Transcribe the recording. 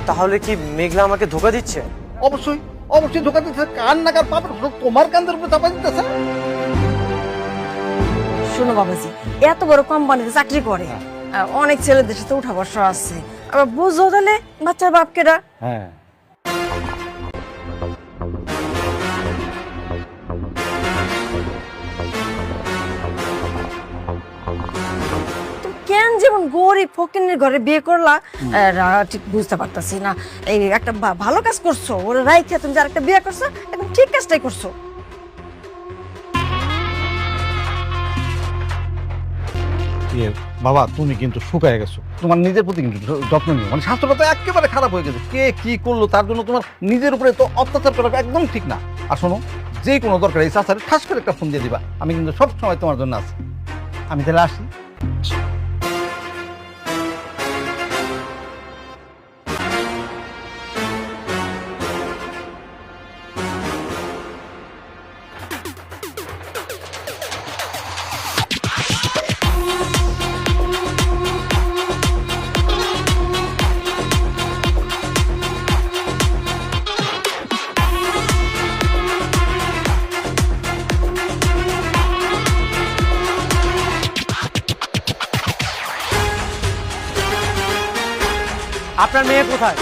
তাহলে কি মেঘলা আমাকে ধোকা দিচ্ছে? অবশ্যই অবশ্যই ধোকা দিতেছে। কান নাকার পাপড় তোমার কান্দের উপরে চাপা দিতেছে। শোনো বাবাজি, এত বড় কোম্পানিতে চাকরি করে, অনেক ছেলেদের সাথে উঠা বসা আছে, আবার বুঝো তাহলে বাচ্চার বাপকেরা। হ্যাঁ কেন যেমন গরিব ফকিনের ঘরে বিয়ে করলা, ঠিক বুঝতে পারতাছি না। এই একটা ভালো কাজ করছো, ওরা রাইখে তুমি যার একটা বিয়ে করছো, একদম ঠিক কাজটাই করছো। বাবা, তুমি কিন্তু শুকায় গেছো। তোমার নিজের প্রতি কিন্তু যত্ন নিও। মানে স্বাস্থ্যটা তো একেবারে খারাপ হয়ে গেছে। কে কি করলো তার জন্য তোমার নিজের উপরে তো অত্যাচার করা একদম ঠিক না। আর শোনো, যে কোনো দরকার এই চাচারে ঠাস করে একটা ফোন দিয়ে দিবা। আমি কিন্তু সব সময় তোমার জন্য আছি। আমি তাহলে আসি। আপনার মেয়ে কোথায়?